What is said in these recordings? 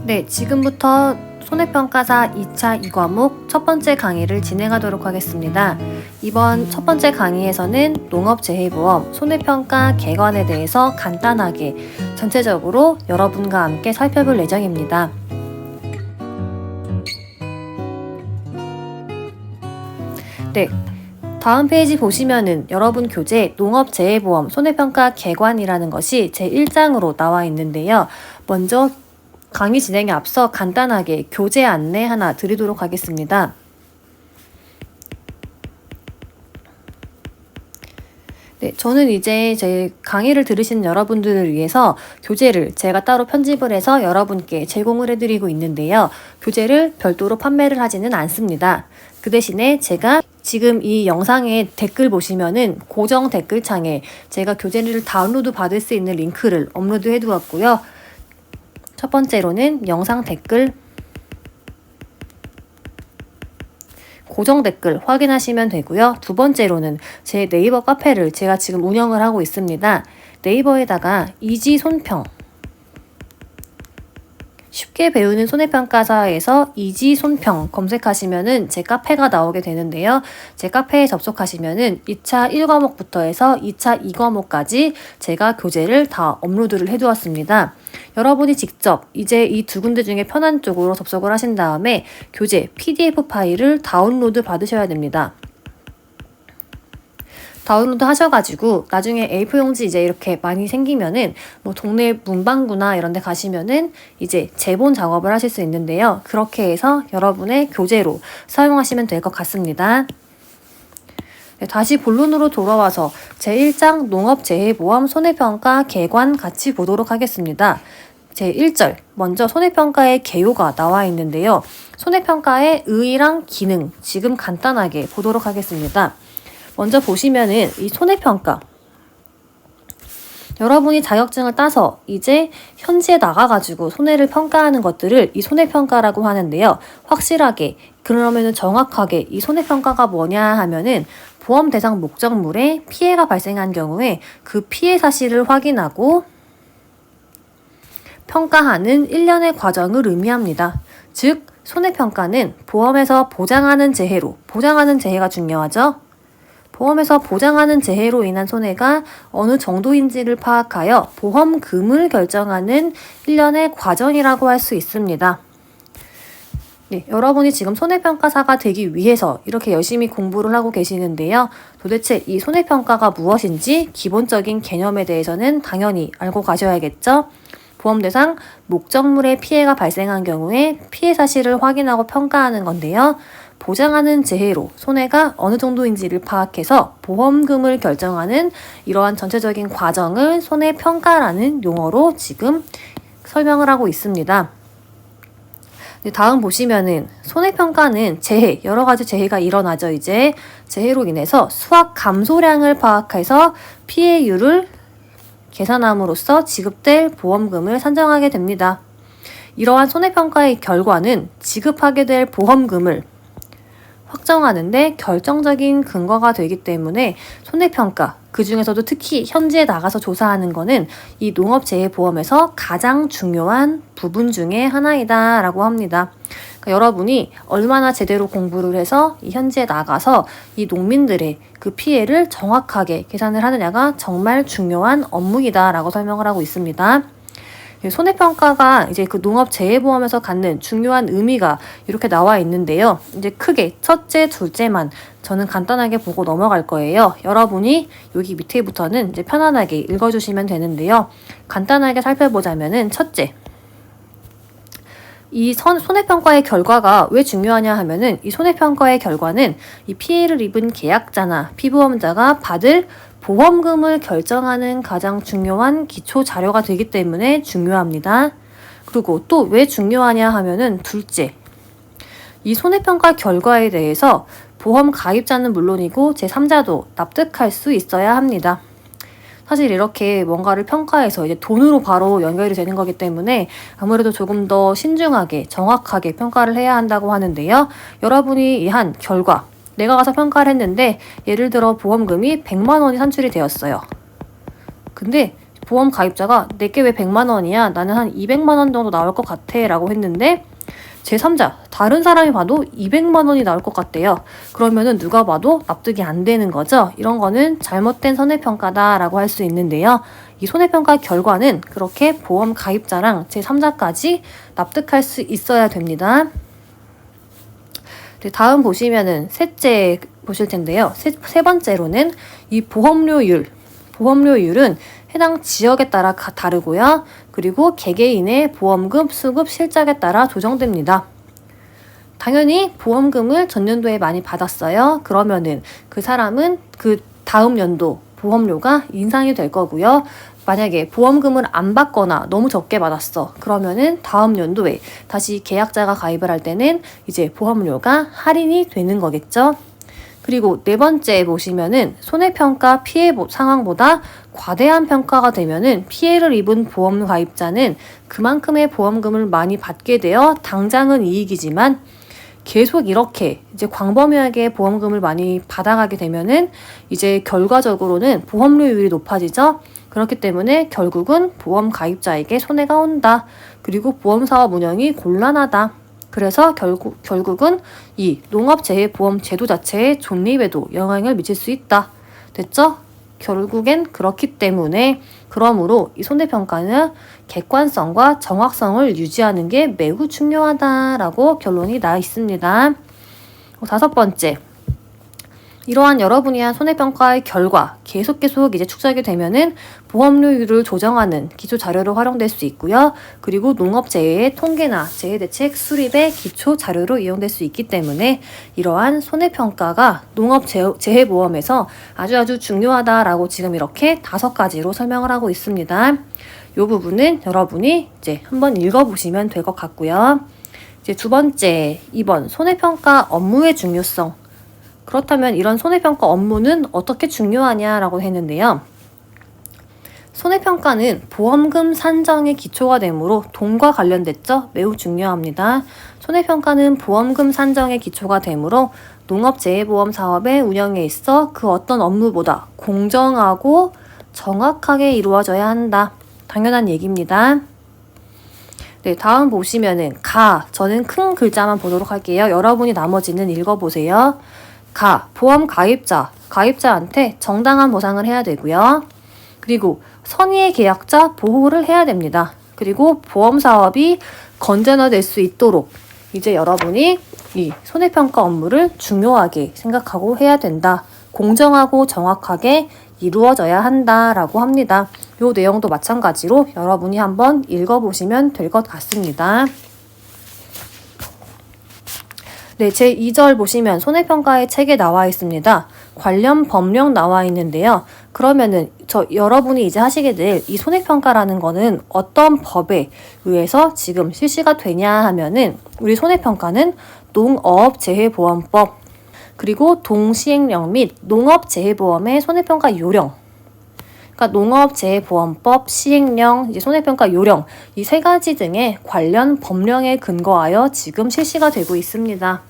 네, 지금부터 손해평가사 2차 2과목 첫 번째 강의를 진행하도록 하겠습니다. 이번 첫 번째 강의에서는 농업재해보험 손해평가 개관에 대해서 간단하게 전체적으로 여러분과 함께 살펴볼 예정입니다. 네, 다음 페이지 보시면은 여러분 교재 농업재해보험 손해평가 개관이라는 것이 제1장으로 나와 있는데요. 먼저 강의 진행에 앞서 간단하게 교재 안내 하나 드리도록 하겠습니다. 네, 저는 이제 제 강의를 들으시는 여러분들을 위해서 교재를 제가 따로 편집을 해서 여러분께 제공을 해드리고 있는데요. 교재를 별도로 판매를 하지는 않습니다. 그 대신에 제가 지금 이 영상의 댓글 보시면은 고정 댓글창에 제가 교재를 다운로드 받을 수 있는 링크를 업로드 해두었고요. 첫 번째로는 영상 댓글 고정 댓글 확인하시면 되고요. 두 번째로는 제 네이버 카페를 제가 지금 운영을 하고 있습니다. 네이버에다가 이지손평 쉽게 배우는 손해평가사에서 이지손평 검색하시면은 제 카페가 나오게 되는데요. 제 카페에 접속하시면은 2차 1과목부터 해서 2차 2과목까지 제가 교재를 다 업로드를 해두었습니다. 여러분이 직접 이제 이 두 군데 중에 편한 쪽으로 접속을 하신 다음에 교재 PDF 파일을 다운로드 받으셔야 됩니다. 다운로드 하셔가지고 나중에 A4 용지 이제 이렇게 많이 생기면은 뭐 동네 문방구나 이런 데 가시면은 이제 재본 작업을 하실 수 있는데요. 그렇게 해서 여러분의 교재로 사용하시면 될 것 같습니다. 네, 다시 본론으로 돌아와서 제1장 농업재해보험 손해평가 개관 같이 보도록 하겠습니다. 제1절 먼저 손해평가의 개요가 나와 있는데요. 손해평가의 의의랑 기능 지금 간단하게 보도록 하겠습니다. 먼저 보시면은 이 손해평가 여러분이 자격증을 따서 이제 현지에 나가가지고 손해를 평가하는 것들을 이 손해평가라고 하는데요. 확실하게 그러면은 정확하게 이 손해평가가 뭐냐 하면은 보험 대상 목적물에 피해가 발생한 경우에 그 피해 사실을 확인하고 평가하는 일련의 과정을 의미합니다. 즉 손해평가는 보험에서 보장하는 재해가 중요하죠. 보험에서 보장하는 재해로 인한 손해가 어느 정도인지를 파악하여 보험금을 결정하는 일련의 과정이라고 할 수 있습니다. 네, 여러분이 지금 손해평가사가 되기 위해서 이렇게 열심히 공부를 하고 계시는데요. 도대체 이 손해평가가 무엇인지 기본적인 개념에 대해서는 당연히 알고 가셔야겠죠. 보험 대상 목적물의 피해가 발생한 경우에 피해 사실을 확인하고 평가하는 건데요. 보장하는 재해로 손해가 어느 정도인지를 파악해서 보험금을 결정하는 이러한 전체적인 과정을 손해평가라는 용어로 지금 설명을 하고 있습니다. 다음 보시면은 손해평가는 재해, 여러 가지 재해가 일어나죠. 이제 재해로 인해서 수확 감소량을 파악해서 피해율을 계산함으로써 지급될 보험금을 산정하게 됩니다. 이러한 손해평가의 결과는 지급하게 될 보험금을 확정하는데 결정적인 근거가 되기 때문에 손해평가, 그 중에서도 특히 현지에 나가서 조사하는 거는 이 농업재해보험에서 가장 중요한 부분 중에 하나이다 라고 합니다. 그러니까 여러분이 얼마나 제대로 공부를 해서 이 현지에 나가서 이 농민들의 그 피해를 정확하게 계산을 하느냐가 정말 중요한 업무이다 라고 설명을 하고 있습니다. 손해평가가 이제 그 농업재해보험에서 갖는 중요한 의미가 이렇게 나와 있는데요. 이제 크게 첫째, 둘째만 저는 간단하게 보고 넘어갈 거예요. 여러분이 여기 밑에부터는 이제 편안하게 읽어주시면 되는데요. 간단하게 살펴보자면은 첫째, 이 손해평가의 결과가 왜 중요하냐 하면은 이 손해평가의 결과는 이 피해를 입은 계약자나 피보험자가 받을 보험금을 결정하는 가장 중요한 기초 자료가 되기 때문에 중요합니다. 그리고 또 왜 중요하냐 하면은 둘째, 이 손해평가 결과에 대해서 보험 가입자는 물론이고 제3자도 납득할 수 있어야 합니다. 사실 이렇게 뭔가를 평가해서 이제 돈으로 바로 연결이 되는 거기 때문에 아무래도 조금 더 신중하게 정확하게 평가를 해야 한다고 하는데요. 여러분이 이 한 결과, 내가 가서 평가를 했는데 예를 들어 보험금이 100만 원이 산출이 되었어요. 근데 보험 가입자가 내게 왜 100만 원이야? 나는 한 200만 원 정도 나올 것 같아 라고 했는데 제3자, 다른 사람이 봐도 200만 원이 나올 것 같대요. 그러면은 누가 봐도 납득이 안 되는 거죠. 이런 거는 잘못된 손해평가다라고 할 수 있는데요. 이 손해평가 결과는 그렇게 보험 가입자랑 제3자까지 납득할 수 있어야 됩니다. 네, 다음 보시면은 셋째 보실 텐데요. 세 번째로는 이 보험료율은 해당 지역에 따라 다르고요. 그리고 개개인의 보험금 수급 실적에 따라 조정됩니다. 당연히 보험금을 전년도에 많이 받았어요. 그러면은 그 사람은 그 다음 연도 보험료가 인상이 될 거고요. 만약에 보험금을 안 받거나 너무 적게 받았어. 그러면은 다음 연도에 다시 계약자가 가입을 할 때는 이제 보험료가 할인이 되는 거겠죠. 그리고 네 번째 보시면은 손해평가 피해 상황보다 과대한 평가가 되면은 피해를 입은 보험 가입자는 그만큼의 보험금을 많이 받게 되어 당장은 이익이지만 계속 이렇게 이제 광범위하게 보험금을 많이 받아가게 되면은 이제 결과적으로는 보험료율이 높아지죠. 그렇기 때문에 결국은 보험 가입자에게 손해가 온다. 그리고 보험사업 운영이 곤란하다. 그래서 결국은 이 농업재해보험 제도 자체의 존립에도 영향을 미칠 수 있다. 됐죠? 결국엔 그렇기 때문에 그러므로 이 손해평가는 객관성과 정확성을 유지하는 게 매우 중요하다라고 결론이 나 있습니다. 다섯 번째, 이러한 여러 분이 한 손해평가의 결과 계속 이제 축적이 되면은 보험료율을 조정하는 기초 자료로 활용될 수 있고요. 그리고 농업재해의 통계나 재해대책 수립의 기초 자료로 이용될 수 있기 때문에 이러한 손해평가가 농업재해보험에서 아주 중요하다라고 지금 이렇게 5가지로 설명을 하고 있습니다. 이 부분은 여러분이 이제 한번 읽어보시면 될 것 같고요. 이제 두 번째, 2번 손해평가 업무의 중요성. 그렇다면 이런 손해평가 업무는 어떻게 중요하냐라고 했는데요. 손해평가는 보험금 산정의 기초가 되므로 돈과 관련됐죠? 매우 중요합니다. 손해평가는 보험금 산정의 기초가 되므로 농업재해보험 사업의 운영에 있어 그 어떤 업무보다 공정하고 정확하게 이루어져야 한다. 당연한 얘기입니다. 네, 다음 보시면은 저는 큰 글자만 보도록 할게요. 여러분이 나머지는 읽어보세요. 보험 가입자한테 정당한 보상을 해야 되고요. 그리고 선의의 계약자 보호를 해야 됩니다. 그리고 보험 사업이 건전화될 수 있도록 이제 여러분이 이 손해평가 업무를 중요하게 생각하고 해야 된다. 공정하고 정확하게 이루어져야 한다라고 합니다. 이 내용도 마찬가지로 여러분이 한번 읽어보시면 될 것 같습니다. 네, 제 2절 보시면 손해평가의 책에 나와 있습니다. 관련 법령 나와 있는데요. 그러면은 여러분이 이제 하시게 될 이 손해평가라는 거는 어떤 법에 의해서 지금 실시가 되냐 하면은 우리 손해평가는 농업재해보험법 그리고 동시행령 및 농업재해보험의 손해평가 요령 그러니까 농업재해보험법, 시행령, 이제 손해평가 요령 이 3가지 등의 관련 법령에 근거하여 지금 실시가 되고 있습니다.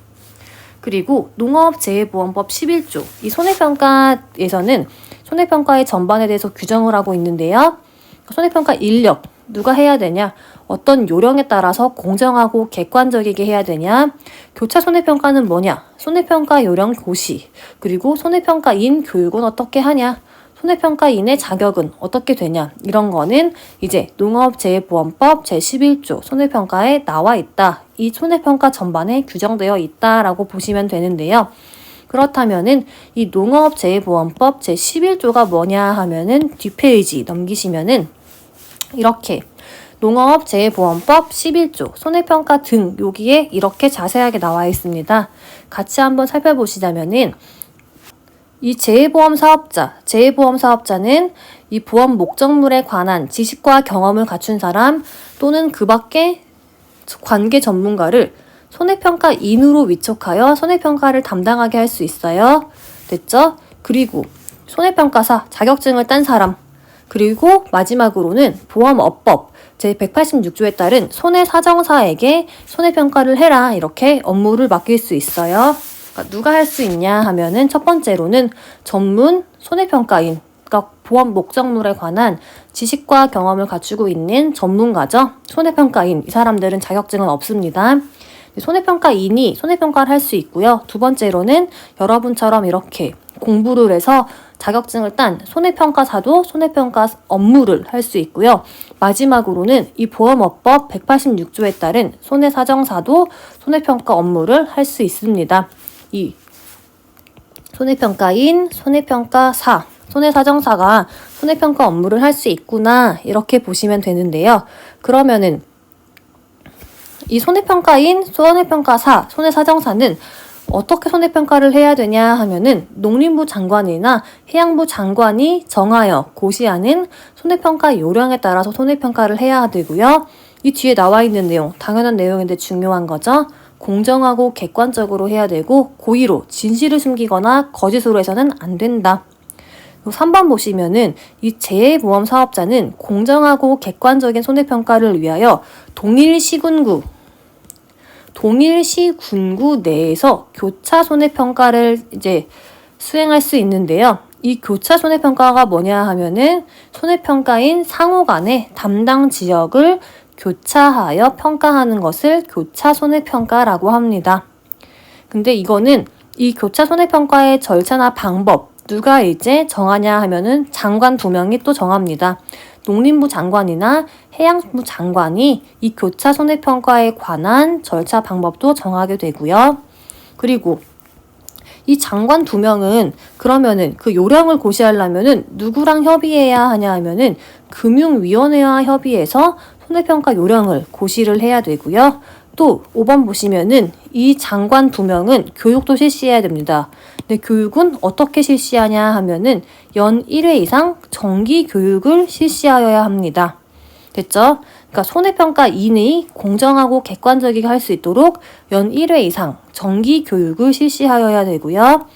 그리고 농업재해보험법 11조 이 손해평가에서는 손해평가의 전반에 대해서 규정을 하고 있는데요. 손해평가 인력 누가 해야 되냐? 어떤 요령에 따라서 공정하고 객관적이게 해야 되냐? 교차 손해평가는 뭐냐? 손해평가 요령 고시 그리고 손해평가인 교육은 어떻게 하냐? 손해평가인의 자격은 어떻게 되냐? 이런 거는 이제 농업재해보험법 제11조 손해평가에 나와 있다. 이 손해평가 전반에 규정되어 있다라고 보시면 되는데요. 그렇다면은 이 농업재해보험법 제11조가 뭐냐 하면은 뒷페이지 넘기시면은 이렇게 농업재해보험법 11조 손해평가 등 여기에 이렇게 자세하게 나와 있습니다. 같이 한번 살펴보시자면은 이 재해보험 사업자는 이 보험 목적물에 관한 지식과 경험을 갖춘 사람 또는 그 밖의 관계 전문가를 손해평가인으로 위촉하여 손해평가를 담당하게 할 수 있어요. 됐죠? 그리고 손해평가사 자격증을 딴 사람 그리고 마지막으로는 보험업법 제186조에 따른 손해사정사에게 손해평가를 해라 이렇게 업무를 맡길 수 있어요. 누가 할 수 있냐 하면은 첫 번째로는 전문 손해평가인 그러니까 보험 목적물에 관한 지식과 경험을 갖추고 있는 전문가죠. 손해평가인. 이 사람들은 자격증은 없습니다. 손해평가인이 손해평가를 할 수 있고요. 두 번째로는 여러분처럼 이렇게 공부를 해서 자격증을 딴 손해평가사도 손해평가 업무를 할 수 있고요. 마지막으로는 이 보험업법 186조에 따른 손해사정사도 손해평가 업무를 할 수 있습니다. 이 손해평가인, 손해평가사, 손해사정사가 손해평가 업무를 할 수 있구나 이렇게 보시면 되는데요. 그러면은 이 손해평가인, 손해평가사, 손해사정사는 어떻게 손해평가를 해야 되냐 하면은 농림부 장관이나 해양부 장관이 정하여 고시하는 손해평가 요령에 따라서 손해평가를 해야 되고요. 이 뒤에 나와 있는 내용, 당연한 내용인데 중요한 거죠. 공정하고 객관적으로 해야 되고 고의로 진실을 숨기거나 거짓으로 해서는 안 된다. 3번 보시면은 이 재해보험 사업자는 공정하고 객관적인 손해평가를 위하여 동일시 군구 내에서 교차 손해평가를 이제 수행할 수 있는데요. 이 교차 손해평가가 뭐냐 하면은 손해평가인 상호 간의 담당 지역을 교차하여 평가하는 것을 교차 손해평가라고 합니다. 근데 이거는 이 교차 손해평가의 절차나 방법 누가 이제 정하냐 하면은 장관 2명이 또 정합니다. 농림부 장관이나 해양부 장관이 이 교차 손해평가에 관한 절차 방법도 정하게 되고요. 그리고 이 장관 2명은 그러면은 그 요령을 고시하려면은 누구랑 협의해야 하냐 하면은 금융위원회와 협의해서 손해평가 요령을 고시를 해야 되고요. 또 5번 보시면은 이 장관 2명은 교육도 실시해야 됩니다. 근데 교육은 어떻게 실시하냐 하면은 연 1회 이상 정기 교육을 실시하여야 합니다. 됐죠? 그러니까 손해평가인이 공정하고 객관적이게 할 수 있도록 연 1회 이상 정기 교육을 실시하여야 되고요.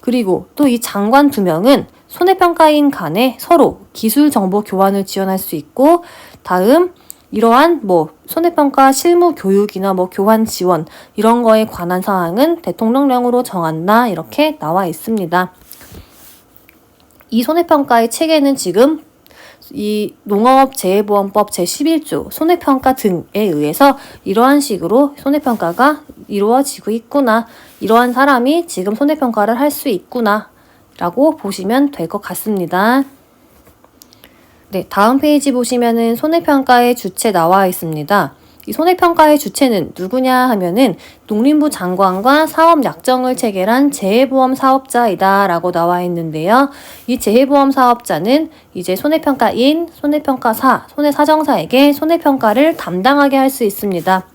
그리고 또 이 장관 2명은 손해평가인 간에 서로 기술 정보 교환을 지원할 수 있고 다음 이러한 손해평가 실무 교육이나 교환 지원 이런 거에 관한 사항은 대통령령으로 정한다 이렇게 나와 있습니다. 이 손해평가의 체계는 지금 이 농업재해보험법 제11조 손해평가 등에 의해서 이러한 식으로 손해평가가 이루어지고 있구나. 이러한 사람이 지금 손해평가를 할 수 있구나 라고 보시면 될 것 같습니다. 네, 다음 페이지 보시면은 손해평가의 주체 나와 있습니다. 이 손해평가의 주체는 누구냐 하면은 농림부 장관과 사업 약정을 체결한 재해보험 사업자이다 라고 나와 있는데요. 이 재해보험 사업자는 이제 손해평가인, 손해평가사, 손해사정사에게 손해평가를 담당하게 할 수 있습니다.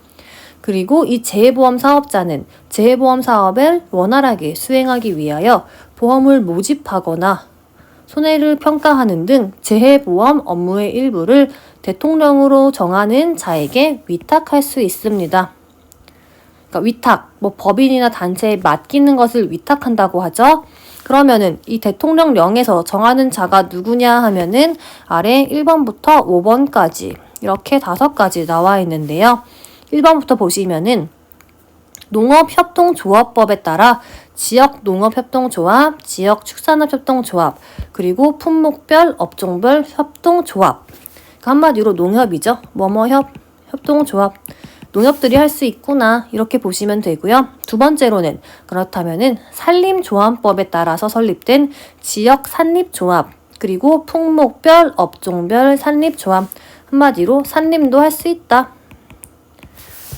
그리고 이 재해보험 사업자는 재해보험 사업을 원활하게 수행하기 위하여 보험을 모집하거나 손해를 평가하는 등 재해보험 업무의 일부를 대통령으로 정하는 자에게 위탁할 수 있습니다. 그러니까 위탁, 법인이나 단체에 맡기는 것을 위탁한다고 하죠. 그러면은 이 대통령령에서 정하는 자가 누구냐 하면은 아래 1번부터 5번까지 이렇게 5가지 나와 있는데요. 1번부터 보시면은 농업협동조합법에 따라 지역농업협동조합, 지역축산업협동조합, 그리고 품목별, 업종별 협동조합. 그러니까 한마디로 농협이죠. 협동조합. 농협들이 할 수 있구나 이렇게 보시면 되고요. 두 번째로는 그렇다면은 산림조합법에 따라서 설립된 지역산립조합, 그리고 품목별, 업종별 산립조합. 한마디로 산림도 할 수 있다.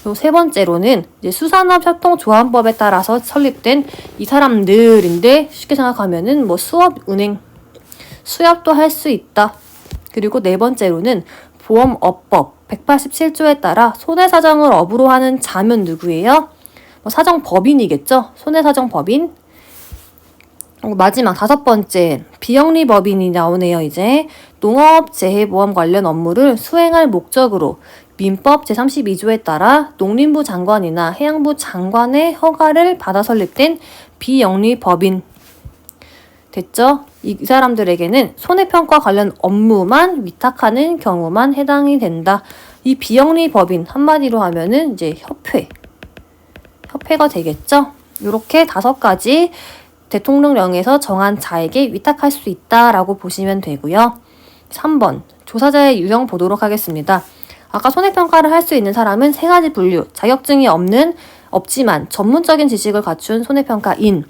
그리고 세 번째로는 이제 수산업협동조합법에 따라서 설립된 이 사람들인데 쉽게 생각하면은 수업은행, 수협도 할 수 있다. 그리고 네 번째로는 보험업법 187조에 따라 손해사정을 업으로 하는 자면 누구예요? 사정법인이겠죠? 손해사정법인. 마지막 5번째 비영리법인이 나오네요. 이제 농업재해보험 관련 업무를 수행할 목적으로 민법 제32조에 따라 농림부 장관이나 해양부 장관의 허가를 받아 설립된 비영리법인. 됐죠? 이 사람들에게는 손해평가 관련 업무만 위탁하는 경우만 해당이 된다. 이 비영리법인 한마디로 하면은 이제 협회가 되겠죠? 이렇게 5가지 대통령령에서 정한 자에게 위탁할 수 있다라고 보시면 되고요. 3번 조사자의 유형 보도록 하겠습니다. 아까 손해평가를 할 수 있는 사람은 세 가지 분류, 자격증이 없지만 전문적인 지식을 갖춘 손해평가인,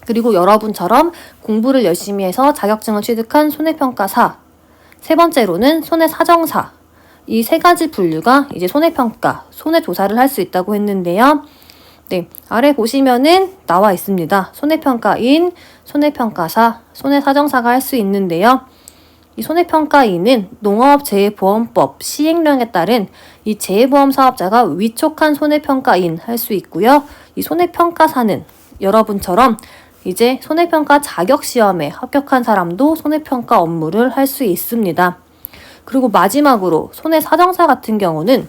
그리고 여러분처럼 공부를 열심히 해서 자격증을 취득한 손해평가사, 세 번째로는 손해사정사. 이 세 가지 분류가 이제 손해평가, 손해조사를 할 수 있다고 했는데요. 네, 아래 보시면은 나와 있습니다. 손해평가인, 손해평가사, 손해사정사가 할 수 있는데요. 이 손해평가인은 농업재해보험법 시행령에 따른 이 재해보험 사업자가 위촉한 손해평가인 할 수 있고요. 이 손해평가사는 여러분처럼 이제 손해평가 자격시험에 합격한 사람도 손해평가 업무를 할 수 있습니다. 그리고 마지막으로 손해사정사 같은 경우는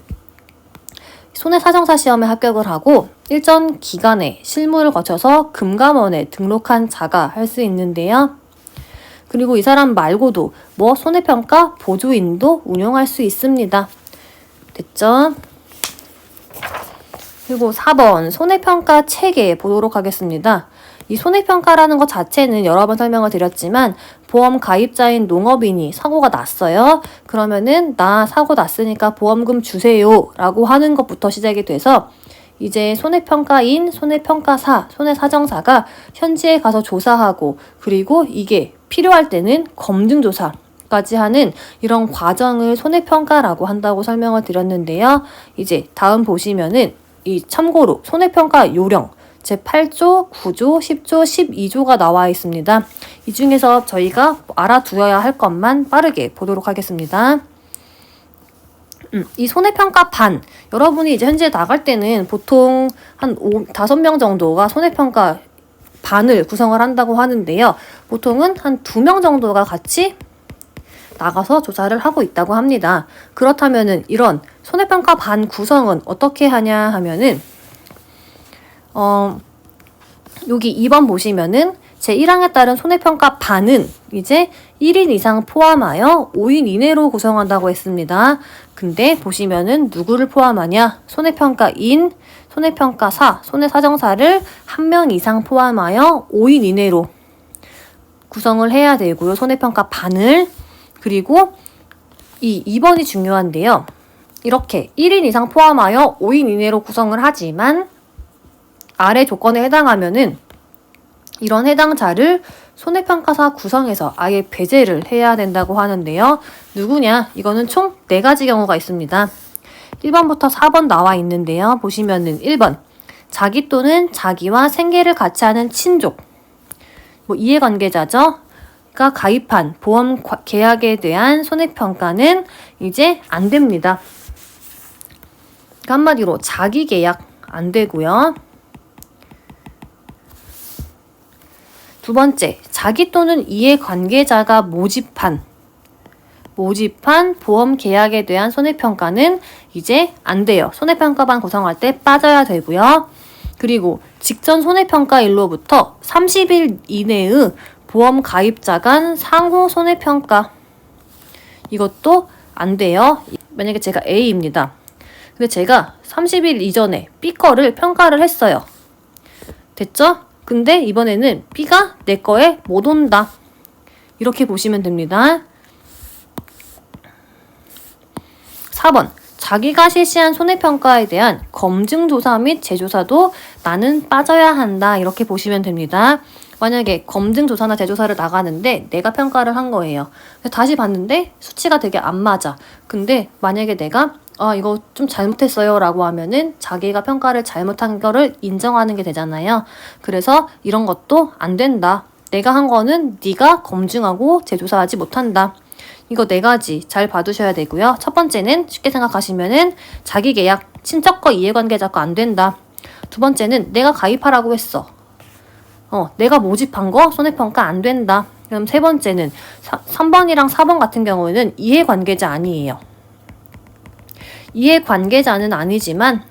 손해사정사 시험에 합격을 하고 일정 기간에 실무를 거쳐서 금감원에 등록한 자가 할 수 있는데요. 그리고 이 사람 말고도 손해평가 보조인도 운영할 수 있습니다. 됐죠? 그리고 4번 손해평가 체계 보도록 하겠습니다. 이 손해평가라는 것 자체는 여러 번 설명을 드렸지만 보험 가입자인 농업인이 사고가 났어요. 그러면은 나 사고 났으니까 보험금 주세요 라고 하는 것부터 시작이 돼서 이제 손해평가인, 손해평가사, 손해사정사가 현지에 가서 조사하고 그리고 이게 필요할 때는 검증조사까지 하는 이런 과정을 손해평가라고 한다고 설명을 드렸는데요. 이제 다음 보시면은 이 참고로 손해평가 요령 제8조, 9조, 10조, 12조가 나와 있습니다. 이 중에서 저희가 알아두어야 할 것만 빠르게 보도록 하겠습니다. 이 손해평가 반, 여러분이 이제 현지에 나갈 때는 보통 한 5명 정도가 손해평가 반을 구성을 한다고 하는데요. 보통은 한 2명 정도가 같이 나가서 조사를 하고 있다고 합니다. 그렇다면은 이런 손해평가 반 구성은 어떻게 하냐 하면은 여기 2번 보시면은 제1항에 따른 손해평가 반은 이제 1인 이상 포함하여 5인 이내로 구성한다고 했습니다. 근데 보시면은 누구를 포함하냐? 손해평가인, 손해평가사, 손해사정사를 1명 이상 포함하여 5인 이내로 구성을 해야 되고요. 손해평가 반을. 그리고 이 2번이 중요한데요. 이렇게 1인 이상 포함하여 5인 이내로 구성을 하지만 아래 조건에 해당하면은 이런 해당자를 손해평가사 구성에서 아예 배제를 해야 된다고 하는데요. 누구냐? 이거는 총 4가지 경우가 있습니다. 1번부터 4번 나와 있는데요. 보시면은 1번 자기 또는 자기와 생계를 같이 하는 친족, 이해관계자죠. 가 가입한 보험 계약에 대한 손해평가는 이제 안 됩니다. 그러니까 한마디로 자기 계약 안 되고요. 두 번째, 자기 또는 이해관계자가 모집한 보험 계약에 대한 손해평가는 이제 안 돼요. 손해평가반 구성할 때 빠져야 되고요. 그리고 직전 손해평가일로부터 30일 이내의 보험 가입자 간 상호 손해평가, 이것도 안 돼요. 만약에 제가 A입니다. 근데 제가 30일 이전에 B 거를 평가를 했어요. 됐죠? 근데 이번에는 B가 내 거에 못 온다. 이렇게 보시면 됩니다. 4번 자기가 실시한 손해평가에 대한 검증조사 및 재조사도 나는 빠져야 한다. 이렇게 보시면 됩니다. 만약에 검증조사나 재조사를 나가는데 내가 평가를 한 거예요. 다시 봤는데 수치가 되게 안 맞아. 근데 만약에 내가 이거 좀 잘못했어요 라고 하면은 자기가 평가를 잘못한 거를 인정하는 게 되잖아요. 그래서 이런 것도 안 된다. 내가 한 거는 네가 검증하고 재조사하지 못한다. 이거 4가지 잘 봐두셔야 되고요. 첫 번째는 쉽게 생각하시면은 자기 계약, 친척과 이해관계자가 안 된다. 두 번째는 내가 가입하라고 했어. 내가 모집한 거 손해평가 안 된다. 그럼 세 번째는 3번이랑 4번 같은 경우에는 이해관계자 아니에요. 이해관계자는 아니지만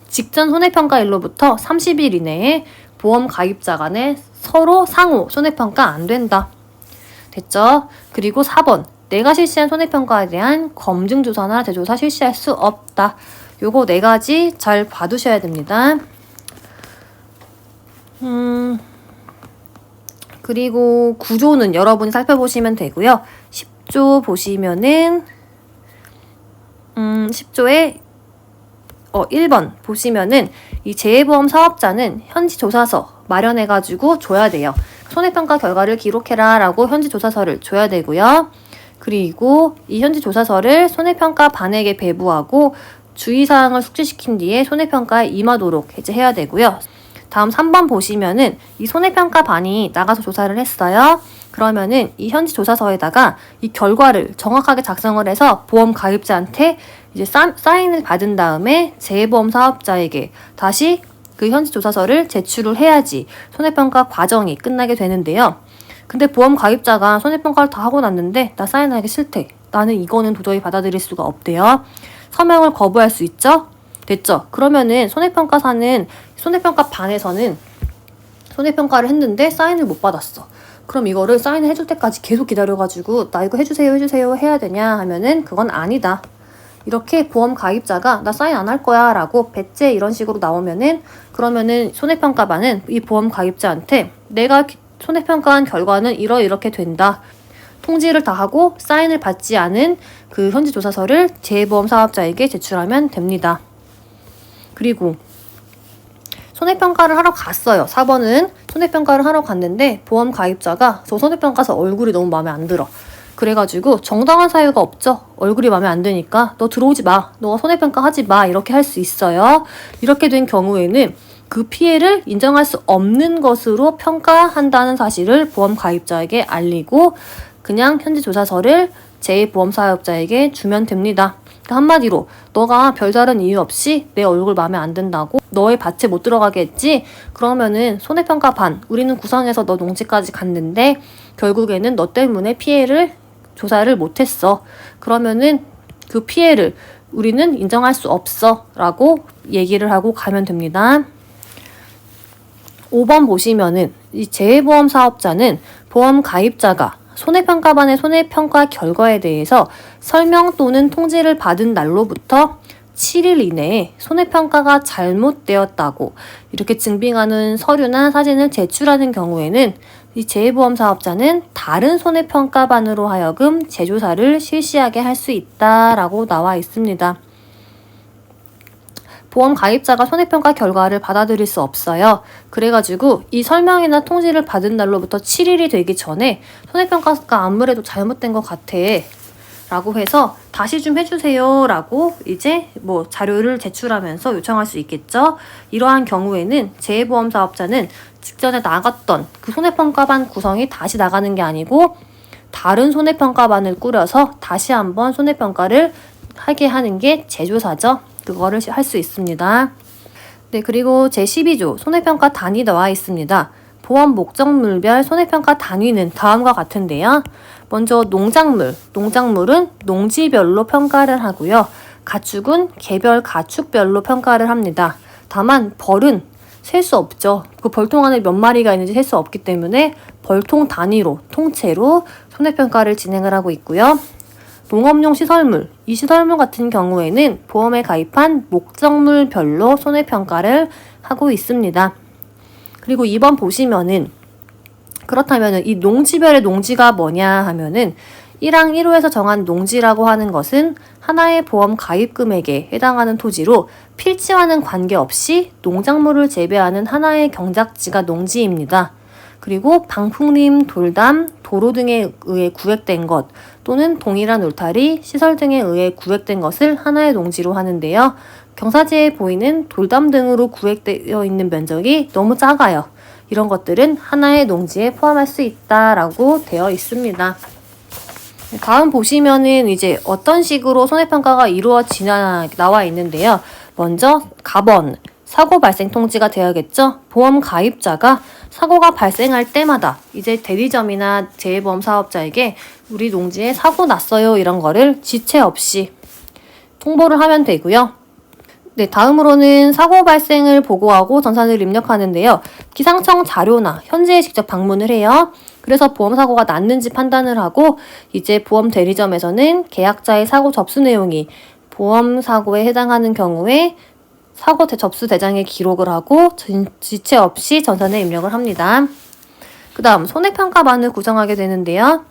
직전 손해평가일로부터 30일 이내에 보험 가입자 간에 서로 상호 손해평가 안 된다. 됐죠? 그리고 4번 내가 실시한 손해평가에 대한 검증조사나 재조사 실시할 수 없다. 요거 4가지 잘 봐두셔야 됩니다. 그리고 구조는 여러분이 살펴보시면 되고요. 10조 보시면은 10조에 1번 보시면은 이 재해보험 사업자는 현지조사서 마련해가지고 줘야 돼요. 손해평가 결과를 기록해라 라고 현지조사서를 줘야 되고요. 그리고 이 현지조사서를 손해평가반에게 배부하고 주의사항을 숙지시킨 뒤에 손해평가에 임하도록 해야 되고요. 다음 3번 보시면은 이 손해평가반이 나가서 조사를 했어요. 그러면은 이 현지조사서에다가 이 결과를 정확하게 작성을 해서 보험 가입자한테 이제 사인을 받은 다음에 재해보험 사업자에게 다시 그 현지조사서를 제출을 해야지 손해평가 과정이 끝나게 되는데요. 근데 보험 가입자가 손해평가를 다 하고 났는데 나 사인하기 싫대. 나는 이거는 도저히 받아들일 수가 없대요. 서명을 거부할 수 있죠? 됐죠? 그러면은 손해평가반에서는 손해평가를 했는데 사인을 못 받았어. 그럼 이거를 사인을 해줄 때까지 계속 기다려가지고 나 이거 해주세요 해야 되냐 하면은 그건 아니다. 이렇게 보험 가입자가 나 사인 안 할 거야 라고 배째 이런 식으로 나오면은 그러면은 손해평가반은 이 보험 가입자한테 내가 손해평가한 결과는 이렇게 된다. 통지를 다 하고 사인을 받지 않은 그 현지조사서를 재해보험 사업자에게 제출하면 됩니다. 그리고 손해평가를 하러 갔어요. 4번은 손해평가를 하러 갔는데 보험 가입자가 저 손해평가서 얼굴이 너무 마음에 안 들어. 그래가지고 정당한 사유가 없죠. 얼굴이 마음에 안 드니까 너 들어오지 마. 너가 손해평가 하지 마. 이렇게 할 수 있어요. 이렇게 된 경우에는 그 피해를 인정할 수 없는 것으로 평가한다는 사실을 보험 가입자에게 알리고 그냥 현지조사서를 재해보험 사업자에게 주면 됩니다. 한마디로 너가 별다른 이유 없이 내 얼굴 마음에 안 든다고 너의 밭에 못 들어가게 했지? 그러면은 손해평가 반 우리는 구성해서 너 농지까지 갔는데 결국에는 너 때문에 피해를 조사를 못했어. 그러면은 그 피해를 우리는 인정할 수 없어 라고 얘기를 하고 가면 됩니다. 5번 보시면은 이 재해보험 사업자는 보험 가입자가 손해평가반의 손해평가 결과에 대해서 설명 또는 통지를 받은 날로부터 7일 이내에 손해평가가 잘못되었다고 이렇게 증빙하는 서류나 사진을 제출하는 경우에는 이 재해보험 사업자는 다른 손해평가반으로 하여금 재조사를 실시하게 할 수 있다라고 나와 있습니다. 보험 가입자가 손해평가 결과를 받아들일 수 없어요. 그래가지고 이 설명이나 통지를 받은 날로부터 7일이 되기 전에 손해평가가 아무래도 잘못된 것 같아 라고 해서 다시 좀 해주세요 라고 이제 뭐 자료를 제출하면서 요청할 수 있겠죠. 이러한 경우에는 재해보험 사업자는 직전에 나갔던 그 손해평가반 구성이 다시 나가는 게 아니고 다른 손해평가반을 꾸려서 다시 한번 손해평가를 하게 하는 게 재조사죠. 그거를 할 수 있습니다. 네, 그리고 제12조 손해평가 단위 나와 있습니다. 보험 목적물별 손해평가 단위는 다음과 같은데요. 먼저 농작물은 농지별로 평가를 하고요. 가축은 개별 가축별로 평가를 합니다. 다만 벌은 셀 수 없죠. 그 벌통 안에 몇 마리가 있는지 셀 수 없기 때문에 벌통 단위로 통째로 손해평가를 진행을 하고 있고요. 농업용 시설물, 이 시설물 같은 경우에는 보험에 가입한 목적물별로 손해평가를 하고 있습니다. 그리고 2번 보시면은 그렇다면은 이 농지별의 농지가 뭐냐 하면은 1항 1호에서 정한 농지라고 하는 것은 하나의 보험 가입 금액에 해당하는 토지로 필지와는 관계없이 농작물을 재배하는 하나의 경작지가 농지입니다. 그리고 방풍림, 돌담, 도로 등에 의해 구획된 것 또는 동일한 울타리, 시설 등에 의해 구획된 것을 하나의 농지로 하는데요. 경사지에 보이는 돌담 등으로 구획되어 있는 면적이 너무 작아요. 이런 것들은 하나의 농지에 포함할 수 있다라고 되어 있습니다. 다음 보시면은 이제 어떤 식으로 손해평가가 이루어지나 나와 있는데요. 먼저 가번, 사고 발생 통지가 되어야겠죠. 보험 가입자가 사고가 발생할 때마다 이제 대리점이나 재해보험 사업자에게 우리 농지에 사고 났어요 이런 거를 지체 없이 통보를 하면 되고요. 네, 다음으로는 사고 발생을 보고하고 전산을 입력하는데요. 기상청 자료나 현지에 직접 방문을 해요. 그래서 보험 사고가 났는지 판단을 하고 이제 보험 대리점에서는 계약자의 사고 접수 내용이 보험 사고에 해당하는 경우에 사고 접수 대장에 기록을 하고 지체 없이 전산에 입력을 합니다. 그 다음 손해평가반을 구성하게 되는데요.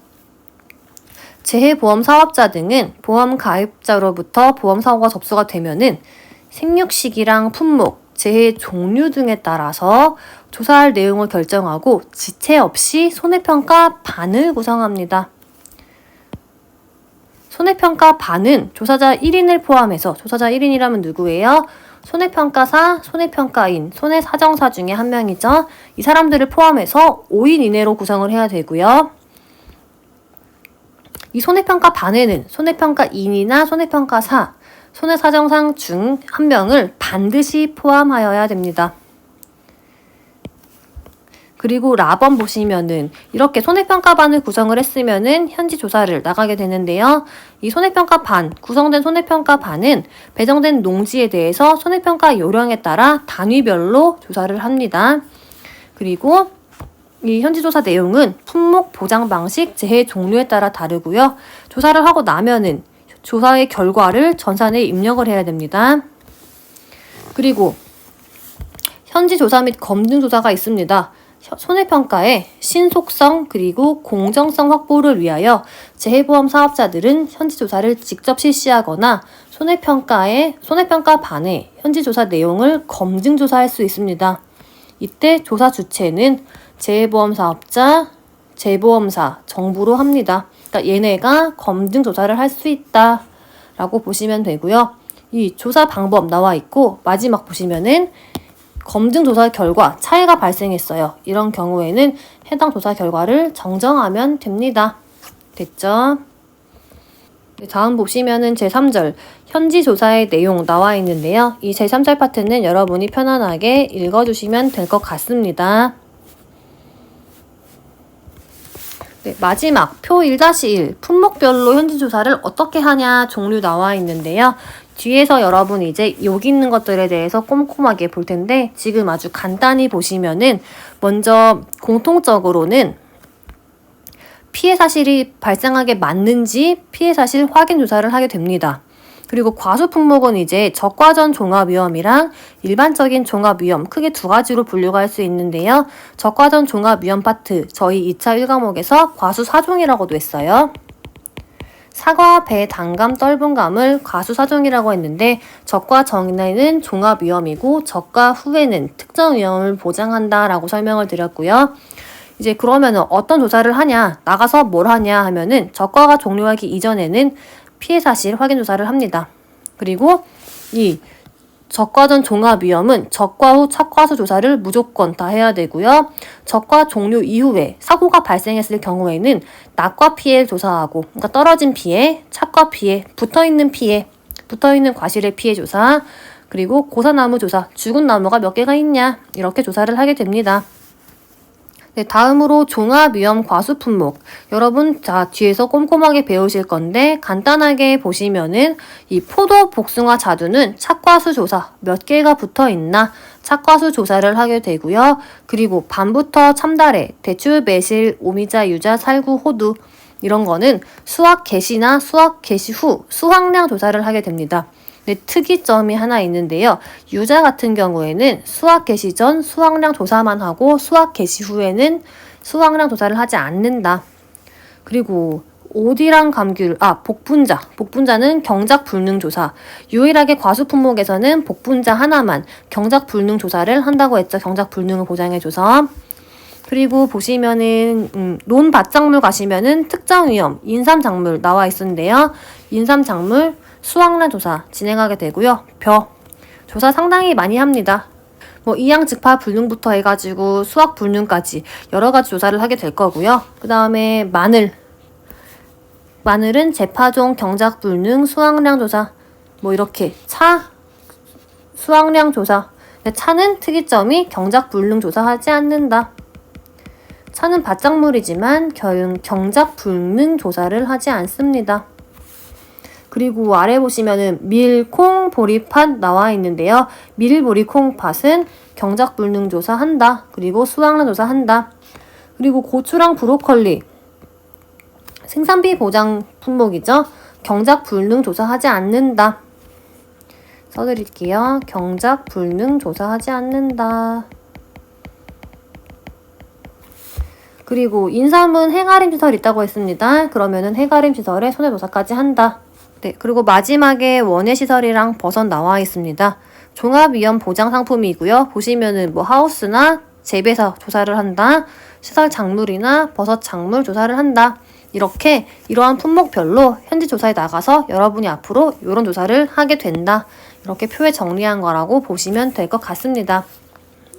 재해보험 사업자 등은 보험 가입자로부터 보험 사고가 접수가 되면은 생육 시기랑 품목, 재해 종류 등에 따라서 조사할 내용을 결정하고 지체 없이 손해평가 반을 구성합니다. 손해평가 반은 조사자 1인을 포함해서, 조사자 1인이라면 누구예요? 손해평가사, 손해평가인, 손해사정사 중에 한 명이죠. 이 사람들을 포함해서 5인 이내로 구성을 해야 되고요. 이 손해평가 반에는 손해평가인이나 손해평가사, 손해사정상 중 한 명을 반드시 포함하여야 됩니다. 그리고 라번 보시면은 이렇게 손해평가반을 구성을 했으면은 현지 조사를 나가게 되는데요. 이 손해평가반, 구성된 손해평가반은 배정된 농지에 대해서 손해평가 요령에 따라 단위별로 조사를 합니다. 그리고 이 현지조사 내용은 품목, 보장 방식, 재해 종류에 따라 다르고요. 조사를 하고 나면은 조사의 결과를 전산에 입력을 해야 됩니다. 그리고 현지조사 및 검증조사가 있습니다. 손해평가의 신속성 그리고 공정성 확보를 위하여 재해보험 사업자들은 현지조사를 직접 실시하거나 손해평가반의 현지조사 내용을 검증조사할 수 있습니다. 이때 조사 주체는 재해보험 사업자, 재보험사, 정부로 합니다. 그러니까 얘네가 검증조사를 할 수 있다 라고 보시면 되고요. 이 조사 방법 나와 있고 마지막 보시면은 검증조사 결과 차이가 발생했어요. 이런 경우에는 해당 조사 결과를 정정하면 됩니다. 됐죠? 다음 보시면은 제3절 현지 조사의 내용 나와 있는데요. 이 제3절 파트는 여러분이 편안하게 읽어주시면 될 것 같습니다. 네, 마지막 표 1-1 품목별로 현지조사를 어떻게 하냐 종류 나와 있는데요. 뒤에서 여러분 이제 여기 있는 것들에 대해서 꼼꼼하게 볼 텐데 지금 아주 간단히 보시면은 먼저 공통적으로는 피해 사실이 발생하게 맞는지 피해 사실 확인 조사를 하게 됩니다. 그리고 과수 품목은 이제 적과전 종합위험이랑 일반적인 종합위험 크게 두 가지로 분류가 할 수 있는데요. 적과전 종합위험 파트 저희 2차 1과목에서 과수 4종이라고도 했어요. 사과, 배, 단감, 떫은감을 과수 4종이라고 했는데 적과 전에는 종합위험이고 적과 후에는 특정 위험을 보장한다라고 설명을 드렸고요. 이제 그러면은 어떤 조사를 하냐, 나가서 뭘 하냐 하면은 적과가 종료하기 이전에는 피해 사실 확인 조사를 합니다. 그리고 이 적과전 종합위험은 적과 후 착과수 조사를 무조건 다 해야 되고요. 적과 종료 이후에 사고가 발생했을 경우에는 낙과 피해를 조사하고, 그러니까 떨어진 피해, 착과 피해, 붙어있는 과실의 피해 조사, 그리고 고사나무 조사, 죽은 나무가 몇 개가 있냐 이렇게 조사를 하게 됩니다. 네, 다음으로 종합위험 과수 품목. 여러분, 자, 뒤에서 꼼꼼하게 배우실 건데, 간단하게 보시면은, 이 포도, 복숭아, 자두는 착과수 조사, 몇 개가 붙어 있나, 착과수 조사를 하게 되고요. 그리고 밤부터 참다래, 대추, 매실, 오미자, 유자, 살구, 호두, 이런 거는 수확 개시나 수확 개시 후 수확량 조사를 하게 됩니다. 네, 특이점이 하나 있는데요. 유자 같은 경우에는 수확 개시 전 수확량 조사만 하고 수확 개시 후에는 수확량 조사를 하지 않는다. 그리고 오디랑 감귤, 복분자는 경작 불능 조사. 유일하게 과수 품목에서는 복분자 하나만 경작 불능 조사를 한다고 했죠. 경작 불능을 보장해줘서. 그리고 보시면은 논밭작물 가시면은 특정 위험 인삼작물 나와 있었는데요. 인삼작물 수확량 조사 진행하게 되고요. 벼 조사 상당히 많이 합니다. 이양즉파 불능부터 해가지고 수확 불능까지 여러 가지 조사를 하게 될 거고요. 그 다음에 마늘은 재파종 경작 불능 수확량 조사 이렇게 차 수확량 조사. 차는 특이점이 경작 불능 조사하지 않는다. 차는 밭작물이지만 경작 불능 조사를 하지 않습니다. 그리고 아래 보시면은 밀, 콩, 보리팥 나와 있는데요. 밀, 보리, 콩, 팥은 경작 불능 조사한다. 그리고 수확량 조사한다. 그리고 고추랑 브로콜리 생산비 보장 품목이죠. 경작 불능 조사하지 않는다. 써드릴게요. 경작 불능 조사하지 않는다. 그리고 인삼은 해가림 시설이 있다고 했습니다. 그러면은 해가림 시설에 손해조사까지 한다. 네, 그리고 마지막에 원예 시설이랑 버섯 나와 있습니다. 종합위험 보장 상품이고요. 보시면은 뭐 하우스나 재배사 조사를 한다. 시설 작물이나 버섯 작물 조사를 한다. 이렇게 이러한 품목별로 현지 조사에 나가서 여러분이 앞으로 이런 조사를 하게 된다. 이렇게 표에 정리한 거라고 보시면 될 것 같습니다.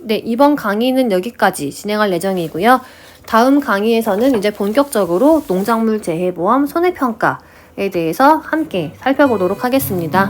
네, 이번 강의는 여기까지 진행할 예정이고요. 다음 강의에서는 이제 본격적으로 농작물 재해보험 손해평가에 대해서 함께 살펴보도록 하겠습니다.